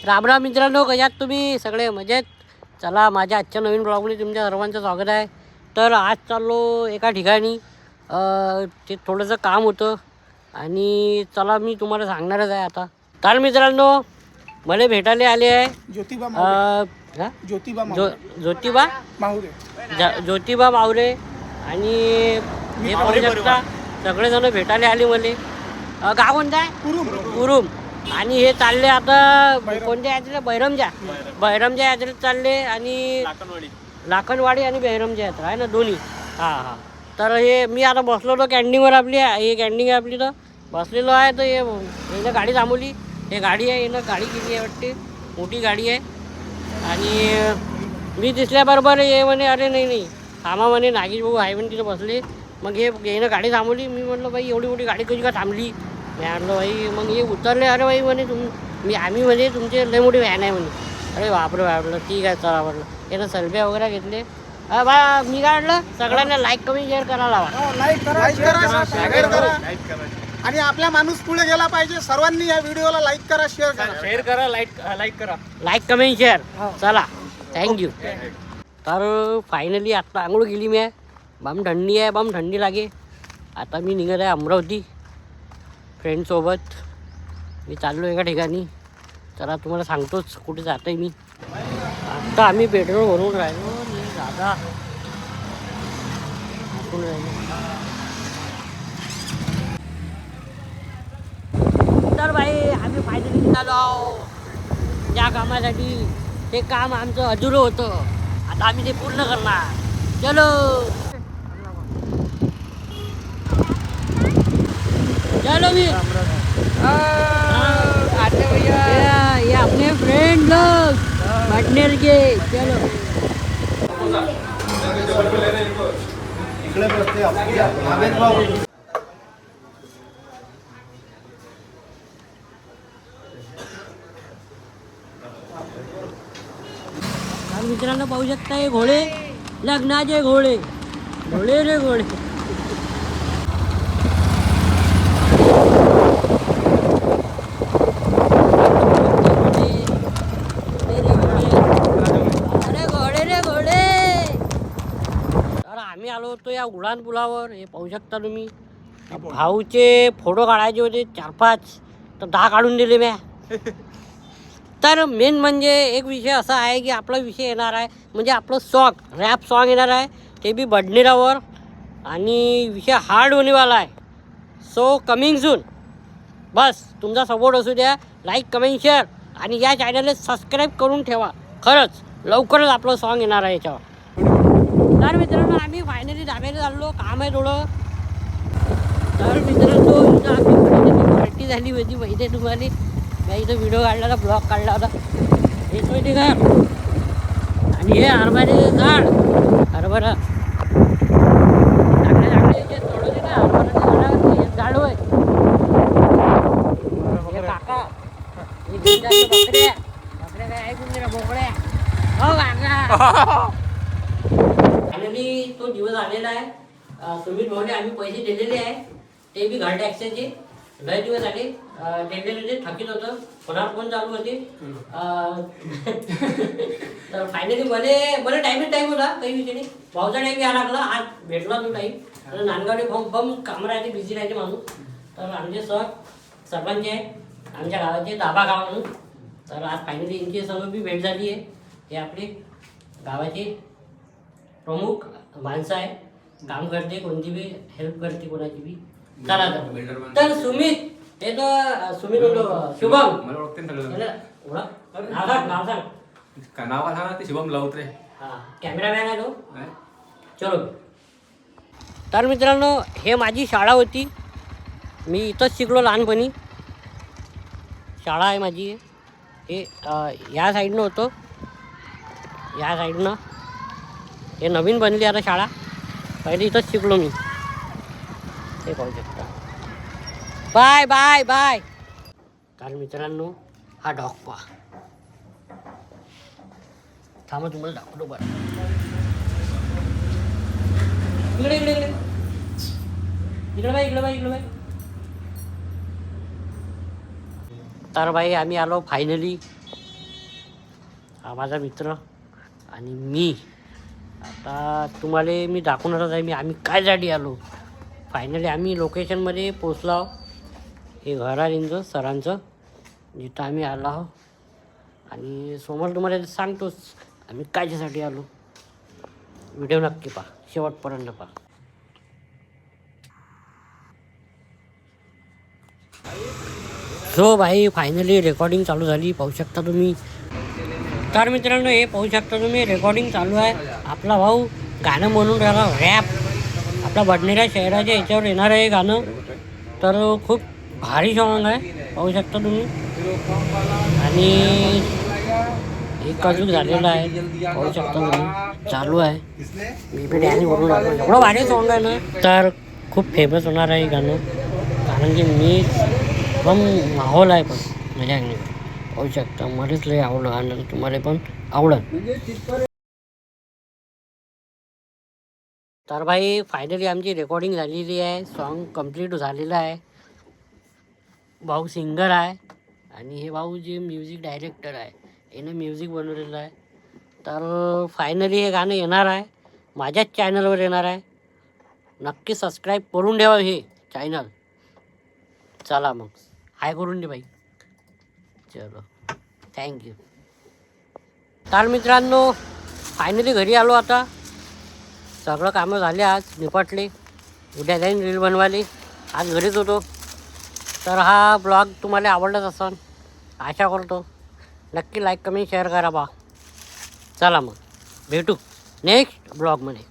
रामराम मित्रांनो, कशात तुम्ही सगळे मजेत? चला, माझ्या आजच्या नवीन ब्लॉगमध्ये तुमच्या सर्वांचं स्वागत आहे. तर आज चाललो एका ठिकाणी, ते थोडंसं काम होतं आणि चला मी तुम्हाला सांगणारच आहे आता. तर मित्रांनो, मला भेटायला आले आहे ज्योतिबा मावरे आणि हे पाहू शकता सगळेजण भेटायला आले मला. गाव कोणतं आहे? कुरुम. आणि हे चालले आता कोणत्या यात्रेला? बैरमच्या यात्रेत चालले आणि लाखनवाडी आणि बैरमच्या यात्रा आहे ना, दोन्ही. हां. तर हे मी आता बसलो होतो कॅन्टीनवर. आपली हे कॅन्टीन आहे आपली, तर बसलेलो आहे. तर हे गाडी थांबवली. हे गाडी आहे, येणं गाडी केली आहे वाटते, मोठी गाडी आहे. आणि मी दिसल्याबरोबर हे म्हणे अरे नाही थांबा म्हणे, नागेश भाऊ आहे म्हणे तिथं बसले. मग हे येणं गाडी थांबवली. मी म्हटलं बाई एवढी मोठी गाडी कशी का थांबली? मी आणलं बाई. मग हे उतरले. अरे बाई म्हणे आम्ही म्हणे तुमचे लय मोठी व्हॅन आहे म्हणे. अरे बापरे. ठीक आहे चला म्हटलं. यानं सेल्फ्या वगैरे घेतले. बा मी काय म्हटलं, सगळ्यांना लाईक कमी शेअर करायला लावा. लाईक करा आणि आपला माणूस पुढे गेला पाहिजे. सर्वांनी या व्हिडिओला लाईक करा, शेअर करा, लाईक कमेंट शेअर. चला, थँक्यू. तर फायनली आत्ता आंघोळ गेली मी. बम थंडी लागे. आता मी निघत आहे अमरावती फ्रेंडसोबत. मी चाललो एका ठिकाणी. चला तुम्हाला सांगतोच कुठे जात आहे मी. आत्ता आम्ही पेट्रोल भरून राहिलो. दादा तर भाई आम्ही फायनली निघालो त्या कामासाठी. ते काम आमचं अधुरं होतं, आता आम्ही ते पूर्ण करणार. चलो मी आते भैया, ये अपने फ्रेंड लोग पार्टनर के. चलो मित्रांनो, पाहू शकता हे घोडे, लग्नाचे घोडे रे घोडे. आम्ही आलो होतो या उडान पुलावर. हे पाहू शकता तुम्ही. भाऊचे फोटो काढायचे होते 4-5, तर 10 काढून दिले म्या. तर मेन म्हणजे एक विषय असा आहे की आपला विषय येणार आहे म्हणजे आपलं रॅप सॉन्ग येणार आहे, ते बी बडनेरावर. आणि विषय हार्ड होणेवाला आहे. So coming soon. बस तुमचा सपोर्ट असू द्या. लाईक कमेंट शेअर आणि या चॅनलला सबस्क्राईब करून ठेवा. खरंच लवकरच आपलं सॉन्ग येणार आहे याच्यावर. तर मित्रांनो, आम्ही फायनली धाब्याला चाललो. काम आहे थोडं. तर मित्रांनो, इथं आम्ही पार्टी झाली होती माहिती आहे तुम्हाला. मी इथं व्हिडिओ काढला होता, ब्लॉग काढला होता. हेच माहिती का. आणि हे हरभऱ्याचे हरभरा चांगले जे तोडवले ना, हरभऱ्याचे झाड होय. हे काका, हे बकऱ्या काय ऐकून जरा बोकड्या. हो काका. फायनली तो दिवस आलेला आहे. सुमित भाऊने आम्ही पैसे दिलेले आहे, ते बी घर टॅक्सचे. लय दिवस आले दिलेले होते, थकीत होतं. फोन चालू होते. तर फायनली मला टाईम होता, काही विषय नाही. भाऊचा टाईम घ्यायला लागला. आज भेटला तो टाईम. तर नांदगावले बम काम राहते, बिझी राहते माणूस. तर आमचे सरपंच आहे आमच्या गावाचे, दाबा गाव म्हणून. तर आज फायनली यांची सगळं बी भेट झाली आहे. हे आपले गावाचे प्रमुख माणसं आहे, काम करते, कोणती बी हेल्प करते कोणाची बी. चला तर सुमित, ते तर सुमित होतो. शुभम मला ओळखते नाव सांग. नाव सांगा ते शुभम लावत्रे. हां, कॅमेरामॅन आहे तो. चलो. तर मित्रांनो, हे माझी शाळा होती. मी इथंच शिकलो लहानपणी. शाळा आहे माझी. हे या साईडनं होतं, या साईडनं. हे नवीन बनली आता शाळा. पहिले इथंच शिकलो मी. हे पाहू शकता. Bye bye bye. कारण मित्रांनो, हा डॉग पहा. थांबा तुम्हाला दाखवतो बरं. इकडे बाई. तर भाई आम्ही आलो फायनली हा माझा मित्र आणि मी. आता तुम्हाला मी दाखवणारच आहे आम्ही कायसाठी आलो. फायनली आम्ही लोकेशनमध्ये पोचलो आहो. हे घर आहे त्यांचं सरांचं जिथं आम्ही आलो आहो. आणि समोर तुम्हाला सांगतोच आम्ही कायच्यासाठी आलो. व्हिडिओ नक्की पहा, शेवटपर्यंत पहा. सो भाई फायनली रेकॉर्डिंग चालू झाली, पाहू शकता तुम्ही. तर मित्रांनो हे पाहू शकता तुम्ही रेकॉर्डिंग चालू आहे. आपला भाऊ गाणं म्हणून राहिला रॅप. आपला बडनेरा शहराच्या याच्यावर येणार आहे गाणं. तर खूप भारी सॉन्ग आहे, पाहू शकता तुम्ही. आणि एक अजून झालेलं आहे, पाहू शकता तुम्ही. चालू आहे, मी बी डॅन्स करून आलो. एवढं भारी सॉन्ग आहे ना, तर खूप फेमस होणार आहे गाणं. कारण की मी पण माहोल आहे, पण मजा नाही. पाहू शकता मलाच लय आवडलं आणि तुम्हाला पण आवडलं. तर भाई फायनली आमची रेकॉर्डिंग झालेली आहे. सॉन्ग कंप्लीट झालेलं आहे. भाऊ सिंगर आहे आणि हे भाऊ जे म्युझिक डायरेक्टर आहे, यानं म्युझिक बनवलेलं आहे. तर फायनली हे गाणं येणार आहे, माझ्याच चॅनलवर येणार आहे. नक्की सबस्क्राईब करून ठेवा हे चॅनल. चला मग हाय करून दे भाई. चलो थँक्यू. तर मित्रांनो फायनली घरी आलो. आता सगळं कामं झाले, आज निपटले. उद्या जाईन रील बनवायला. आज घरीच होतो. तर हा ब्लॉग तुम्हाला आवडलाच असेल आशा करतो. नक्की लाईक कमेंट शेअर करा बा. चला मग भेटू नेक्स्ट ब्लॉगमध्ये.